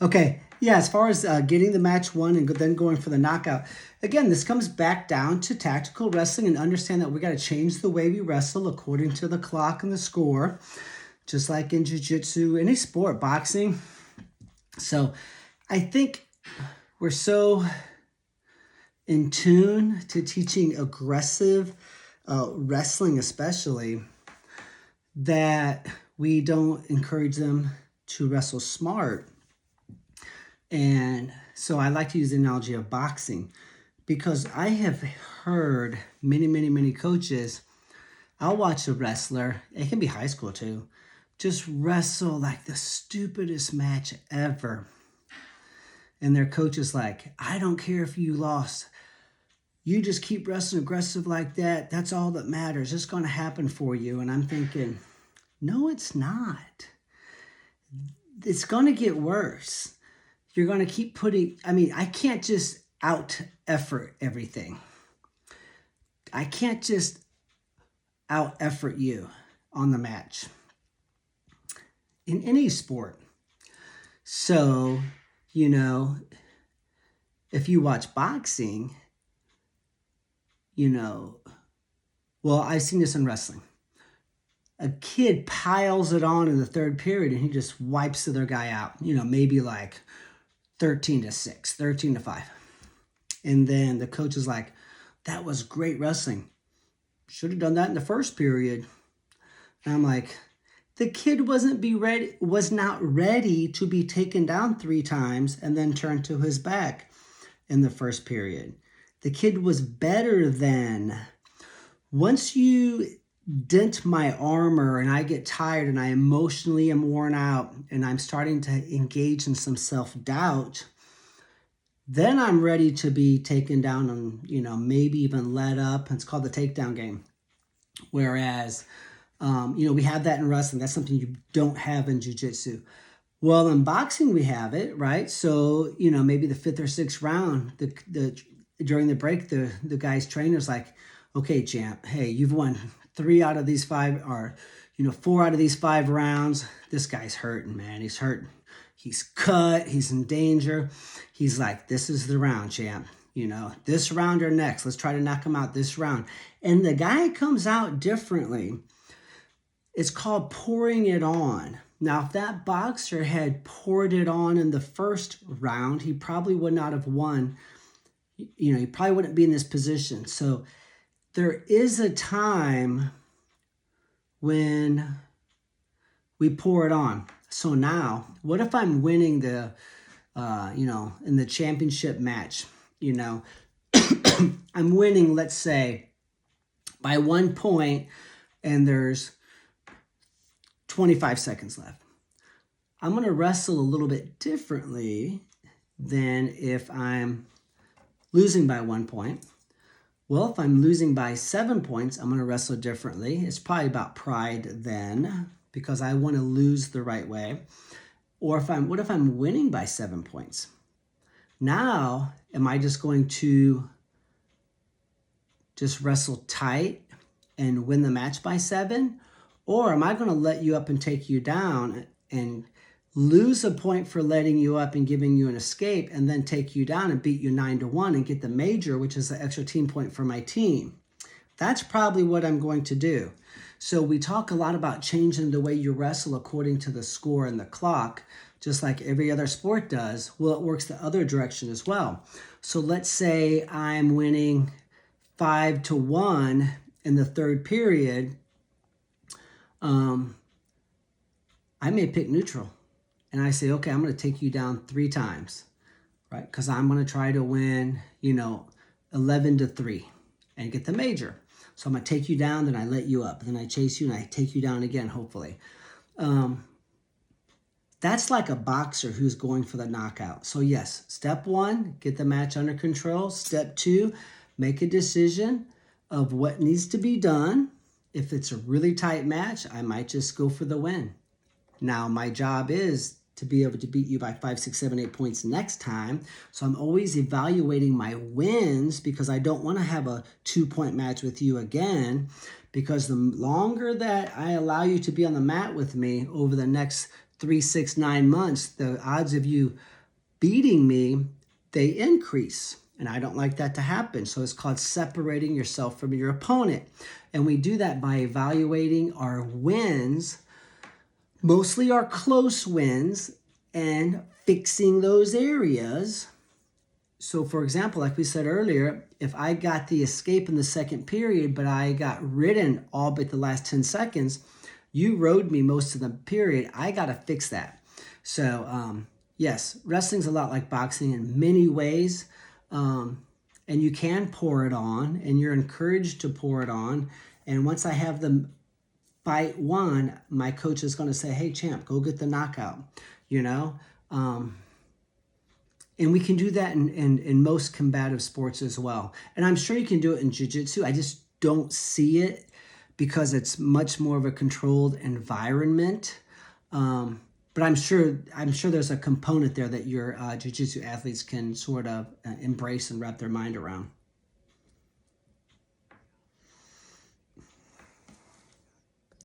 Okay, yeah, as far as getting the match won and then going for the knockout, again, this comes back down to tactical wrestling and understand that we got to change the way we wrestle according to the clock and the score, just like in jiu-jitsu, any sport, boxing. So I think we're so in tune to teaching aggressive wrestling especially, that we don't encourage them to wrestle smart. And so I like to use the analogy of boxing, because I have heard many coaches, I'll watch a wrestler, it can be high school too, just wrestle like the stupidest match ever. And their coach is like, I don't care if you lost. You just keep wrestling aggressive like that. That's all that matters. It's going to happen for you. And I'm thinking, no, it's not. It's going to get worse. You're going to keep I can't just out effort everything. I can't just out effort you on the match in any sport. So, if you watch boxing, well, I've seen this in wrestling. A kid piles it on in the third period and he just wipes the other guy out, maybe like 13-6, 13-5. And then the coach is like, that was great wrestling. Should have done that in the first period. And I'm like, the kid was not ready to be taken down 3 times and then turned to his back in the first period. The kid was better than. Once you dent my armor and I get tired and I emotionally am worn out and I'm starting to engage in some self-doubt, then I'm ready to be taken down and, maybe even let up. It's called the takedown game. Whereas, we have that in wrestling. That's something you don't have in jiu-jitsu. Well, in boxing, we have it, right? So, maybe the 5th or 6th round, during the break, the guy's trainer's like, okay, champ, hey, you've won 3 out of these 5, or 4 out of these 5 rounds. This guy's hurting, man. He's hurting. He's cut. He's in danger. He's like, this is the round, champ. This round or next. Let's try to knock him out this round. And the guy comes out differently. It's called pouring it on. Now, if that boxer had poured it on in the first round, he probably would not have won. He probably wouldn't be in this position. So there is a time when we pour it on. So now, what if I'm winning in the championship match, I'm winning, let's say, by 1 point, and there's 25 seconds left. I'm going to wrestle a little bit differently than if I'm losing by 1 point. Well, if I'm losing by 7 points, I'm going to wrestle differently. It's probably about pride then, because I want to lose the right way. Or what if I'm winning by 7 points? Now, am I just going to just wrestle tight and win the match by 7? Or am I going to let you up and take you down and lose a point for letting you up and giving you an escape, and then take you down and beat you 9-1 and get the major, which is the extra team point for my team? That's probably what I'm going to do. So we talk a lot about changing the way you wrestle according to the score and the clock, just like every other sport does. Well, it works the other direction as well. So let's say I'm winning 5-1 in the third period. I may pick neutral. And I say, okay, I'm going to take you down 3 times, right? Because I'm going to try to win, 11-3 and get the major. So I'm going to take you down, then I let you up. Then I chase you and I take you down again, hopefully. That's like a boxer who's going for the knockout. So yes, step 1, get the match under control. Step 2, make a decision of what needs to be done. If it's a really tight match, I might just go for the win. Now, my job is to be able to beat you by 5, 6, 7, 8 points next time. So I'm always evaluating my wins, because I don't want to have a 2-point match with you again, because the longer that I allow you to be on the mat with me over the next 3, 6, 9 months, the odds of you beating me, they increase. And I don't like that to happen. So it's called separating yourself from your opponent. And we do that by evaluating our wins, mostly our close wins, and fixing those areas. So for example, like we said earlier, if I got the escape in the second period, but I got ridden all but the last 10 seconds, you rode me most of the period. I got to fix that. So yes, wrestling's a lot like boxing in many ways. And you can pour it on, and you're encouraged to pour it on. And once I have the fight won, my coach is going to say, hey, champ, go get the knockout, you know? And we can do that in most combative sports as well. And I'm sure you can do it in jiu-jitsu. I just don't see it because it's much more of a controlled environment. But I'm sure there's a component there that your jiu-jitsu athletes can sort of embrace and wrap their mind around.